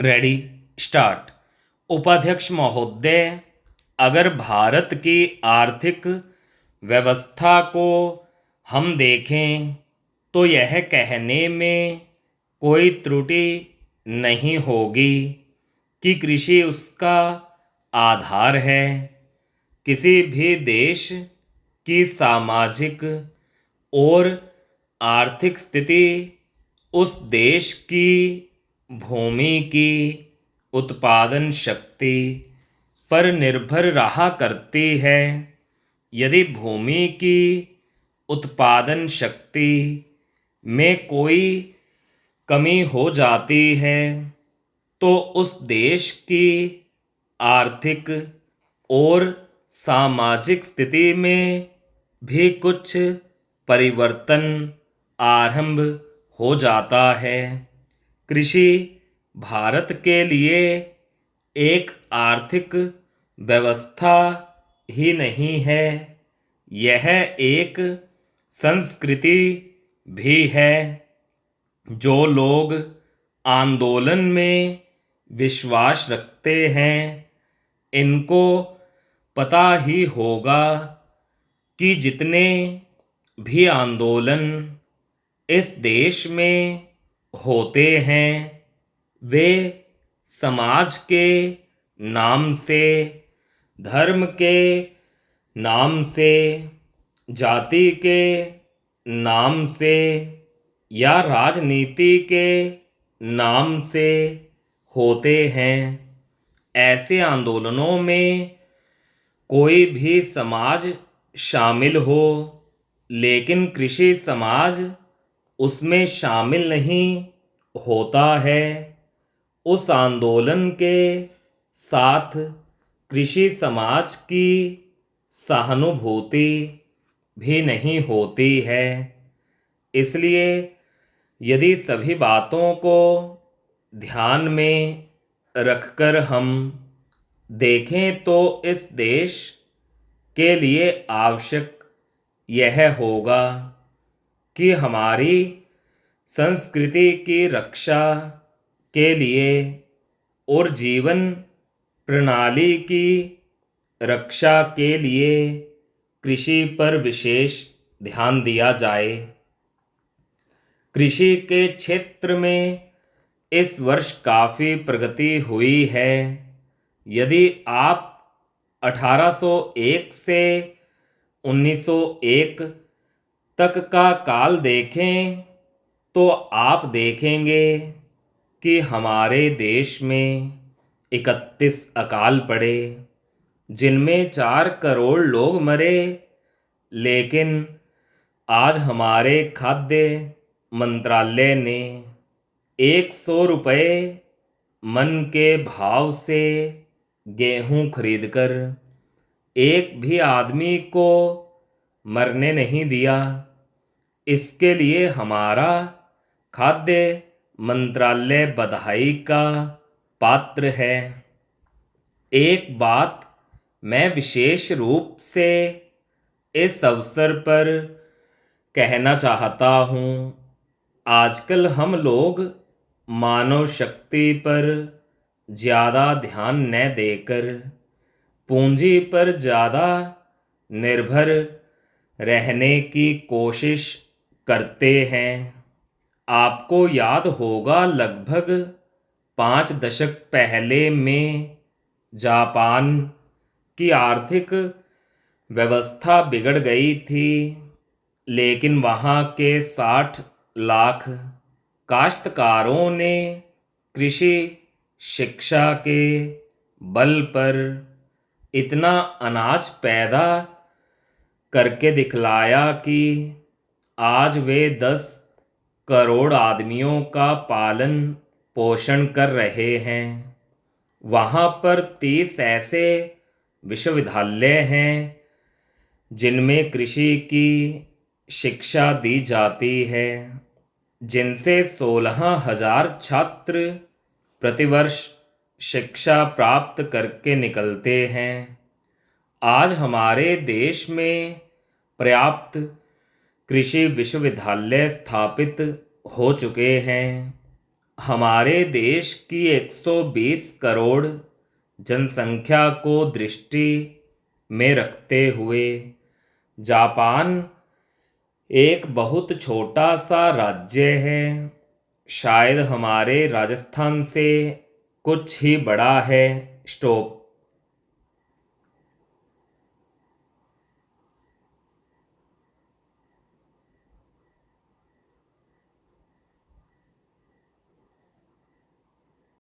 Ready start. उपाध्यक्ष महोदय, अगर भारत की आर्थिक व्यवस्था को हम देखें तो यह कहने में कोई त्रुटि नहीं होगी कि कृषि उसका आधार है। किसी भी देश की सामाजिक और आर्थिक स्थिति उस देश की भूमि की उत्पादन शक्ति पर निर्भर रहा करती है। यदि भूमि की उत्पादन शक्ति में कोई कमी हो जाती है तो उस देश की आर्थिक और सामाजिक स्थिति में भी कुछ परिवर्तन आरंभ हो जाता है। कृषि भारत के लिए एक आर्थिक व्यवस्था ही नहीं है, यह एक संस्कृति भी है। जो लोग आंदोलन में विश्वास रखते हैं इनको पता ही होगा कि जितने भी आंदोलन इस देश में होते हैं वे समाज के नाम से, धर्म के नाम से, जाति के नाम से या राजनीति के नाम से होते हैं। ऐसे आंदोलनों में कोई भी समाज शामिल हो, लेकिन कृषि समाज उसमें शामिल नहीं होता है। उस आंदोलन के साथ कृषि समाज की सहानुभूति भी नहीं होती है। इसलिए यदि सभी बातों को ध्यान में रखकर हम देखें तो इस देश के लिए आवश्यक यह होगा कि हमारी संस्कृति की रक्षा के लिए और जीवन प्रणाली की रक्षा के लिए कृषि पर विशेष ध्यान दिया जाए। कृषि के क्षेत्र में इस वर्ष काफ़ी प्रगति हुई है। यदि आप 1801 से 1901 तक का काल देखें तो आप देखेंगे कि हमारे देश में 31 अकाल पड़े जिनमें 4 करोड़ लोग मरे। लेकिन आज हमारे खाद्य मंत्रालय ने 100 रुपये मन के भाव से गेहूं खरीदकर एक भी आदमी को मरने नहीं दिया। इसके लिए हमारा खाद्य मंत्रालय बधाई का पात्र है। एक बात मैं विशेष रूप से इस अवसर पर कहना चाहता हूँ। आजकल हम लोग मानव शक्ति पर ज़्यादा ध्यान न देकर पूंजी पर ज़्यादा निर्भर रहने की कोशिश करते हैं। आपको याद होगा लगभग 5 दशक पहले में जापान की आर्थिक व्यवस्था बिगड़ गई थी, लेकिन वहाँ के 60 लाख काश्तकारों ने कृषि शिक्षा के बल पर इतना अनाज पैदा करके दिखलाया कि आज वे 10 करोड़ आदमियों का पालन पोषण कर रहे हैं। वहाँ पर 30 ऐसे विश्वविद्यालय हैं जिनमें कृषि की शिक्षा दी जाती है, जिनसे 16,000 छात्र प्रतिवर्ष शिक्षा प्राप्त करके निकलते हैं। आज हमारे देश में पर्याप्त कृषि विश्वविद्यालय स्थापित हो चुके हैं हमारे देश की 120 करोड़ जनसंख्या को दृष्टि में रखते हुए जापान एक बहुत छोटा सा राज्य है, शायद हमारे राजस्थान से कुछ ही बड़ा है। स्टॉप।